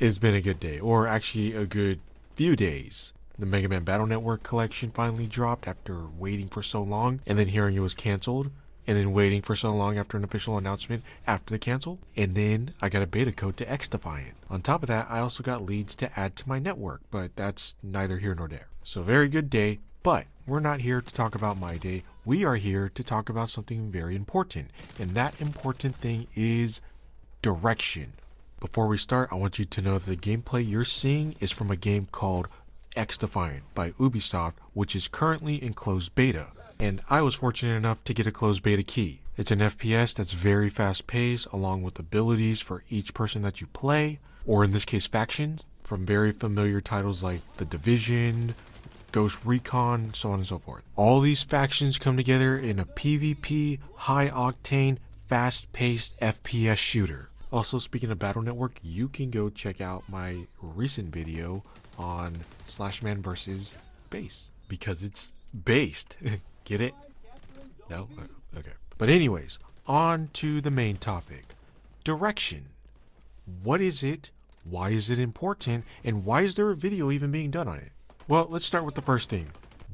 It's been a good day, or actually a good few days. The Mega Man Battle Network collection finally dropped after waiting for so long, and then hearing it was canceled, and then waiting for so long after an official announcement after the cancel, and then I got a beta code to X-Defiant. On top of that, I also got leads to add to my network, but that's neither here nor there. So very good day, but we're not here to talk about my day. We are here to talk about something very important, and that important thing is direction. Before we start, I want you to know that the gameplay you're seeing is from a game called X-Defiant by Ubisoft, which is currently in closed beta. And I was fortunate enough to get a closed beta key. It's an FPS that's very fast paced, along with abilities for each person that you play, or in this case factions, from very familiar titles like The Division, Ghost Recon, so on and so forth. All these factions come together in a PvP, high-octane, fast-paced FPS shooter. Also, speaking of Battle Network, you can go check out my recent video on Slashman vs. Base, because it's based. Get it? No? Okay. But anyways, on to the main topic. Direction. What is it? Why is it important? And why is there a video even being done on it? Well, let's start with the first thing.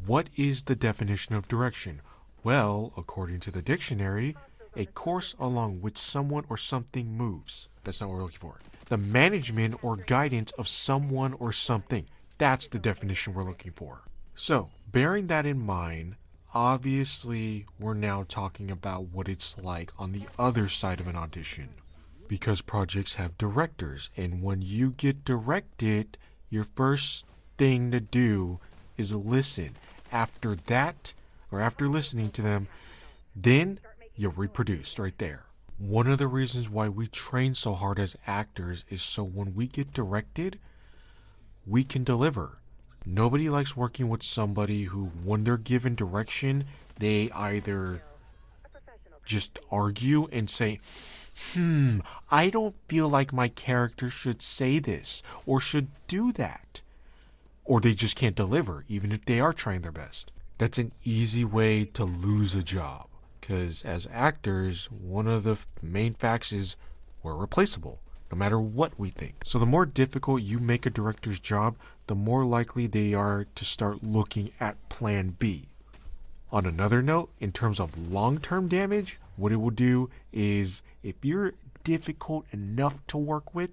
What is the definition of direction? Well, according to the dictionary, a course along which someone or something moves. That's not what we're looking for. The management or guidance of someone or something. That's the definition we're looking for. So, bearing that in mind, obviously we're now talking about what it's like on the other side of an audition. Because projects have directors, and when you get directed, your first thing to do is listen. After that, or after listening to them, then you reproduce right there. One of the reasons why we train so hard as actors is so when we get directed, we can deliver. Nobody likes working with somebody who, when they're given direction, they either just argue and say, I don't feel like my character should say this or should do that. Or they just can't deliver, even if they are trying their best. That's an easy way to lose a job. Because as actors, one of the main facts is we're replaceable, no matter what we think. So the more difficult you make a director's job, the more likely they are to start looking at plan B. On another note, in terms of long-term damage, what it will do is if you're difficult enough to work with,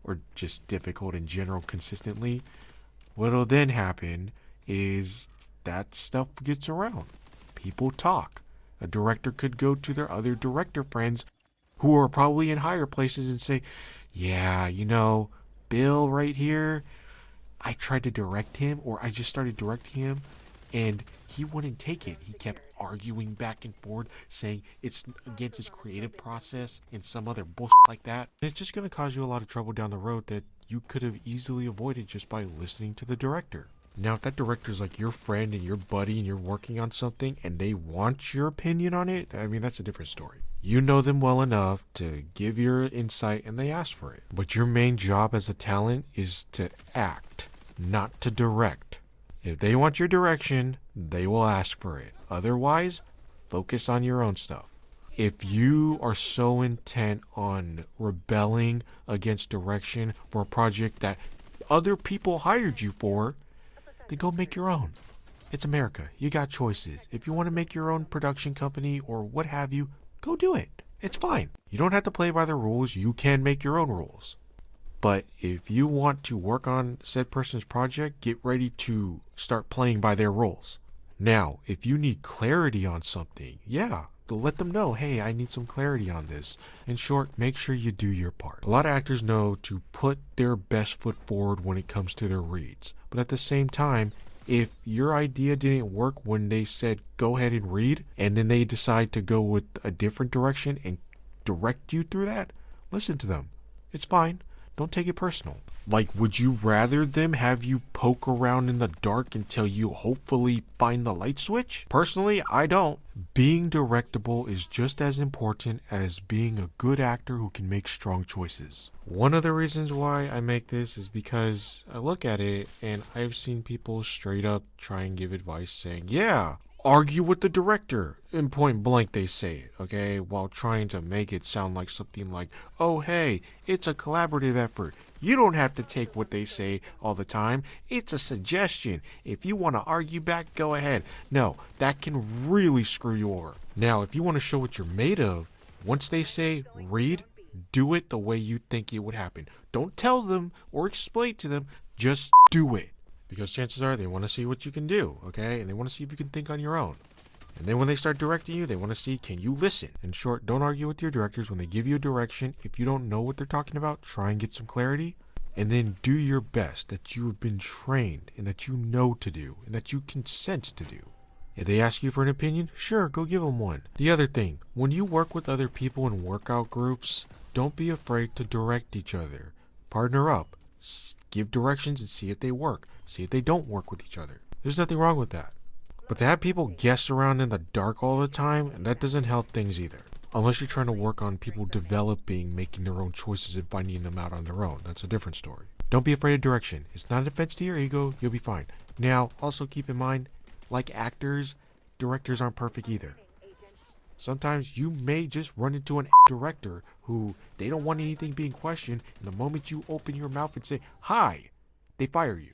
or just difficult in general consistently, what'll then happen is that stuff gets around. People talk. A director could go to their other director friends who are probably in higher places and say, yeah, Bill right here, I tried to direct him, or I just started directing him and he wouldn't take it. He kept arguing back and forth, saying it's against his creative process and some other bullshit like that. And it's just going to cause you a lot of trouble down the road that you could have easily avoided just by listening to the director. Now, if that director's like your friend and your buddy and you're working on something and they want your opinion on it, that's a different story. You know them well enough to give your insight and they ask for it. But your main job as a talent is to act, not to direct. If they want your direction, they will ask for it. Otherwise, focus on your own stuff. If you are so intent on rebelling against direction for a project that other people hired you for, then go make your own. It's America. You got choices. If you want to make your own production company or what have you, go do it. It's fine. You don't have to play by the rules. You can make your own rules. But if you want to work on said person's project, get ready to start playing by their rules. Now, if you need clarity on something, let them know, hey, I need some clarity on this. In short, make sure you do your part. A lot of actors know to put their best foot forward when it comes to their reads. But at the same time, if your idea didn't work when they said go ahead and read, and then they decide to go with a different direction and direct you through that, listen to them. It's fine. Don't take it personal. Like, would you rather them have you poke around in the dark until you hopefully find the light switch? Personally, I don't. Being directable is just as important as being a good actor who can make strong choices. One of the reasons why I make this is because I look at it and I've seen people straight up try and give advice saying, argue with the director. In point blank, they say it, okay? While trying to make it sound like something like, oh, hey, it's a collaborative effort. You don't have to take what they say all the time. It's a suggestion. If you want to argue back, go ahead. No, that can really screw you over. Now, if you want to show what you're made of, once they say read, do it the way you think it would happen. Don't tell them or explain to them, just do it. Because chances are they want to see what you can do, okay? And they want to see if you can think on your own. And then when they start directing you, they want to see, can you listen? In short, don't argue with your directors when they give you a direction. If you don't know what they're talking about, try and get some clarity. And then do your best that you have been trained and that you know to do and that you can sense to do. If they ask you for an opinion, sure, go give them one. The other thing, when you work with other people in workout groups, don't be afraid to direct each other. Partner up. Give directions and see if they work. See if they don't work with each other. There's nothing wrong with that. But to have people guess around in the dark all the time, that doesn't help things either. Unless you're trying to work on people developing, making their own choices and finding them out on their own. That's a different story. Don't be afraid of direction. It's not an offense to your ego. You'll be fine. Now, also keep in mind, like actors, directors aren't perfect either. Sometimes you may just run into an director who they don't want anything being questioned, and the moment you open your mouth and say, hi, they fire you.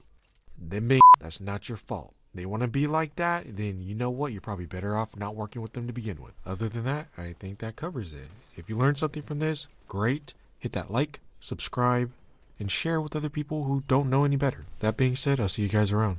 Then that's not your fault. They want to be like that, then you know what? You're probably better off not working with them to begin with. Other than that, I think that covers it. If you learned something from this, great. Hit that like, subscribe, and share with other people who don't know any better. That being said, I'll see you guys around.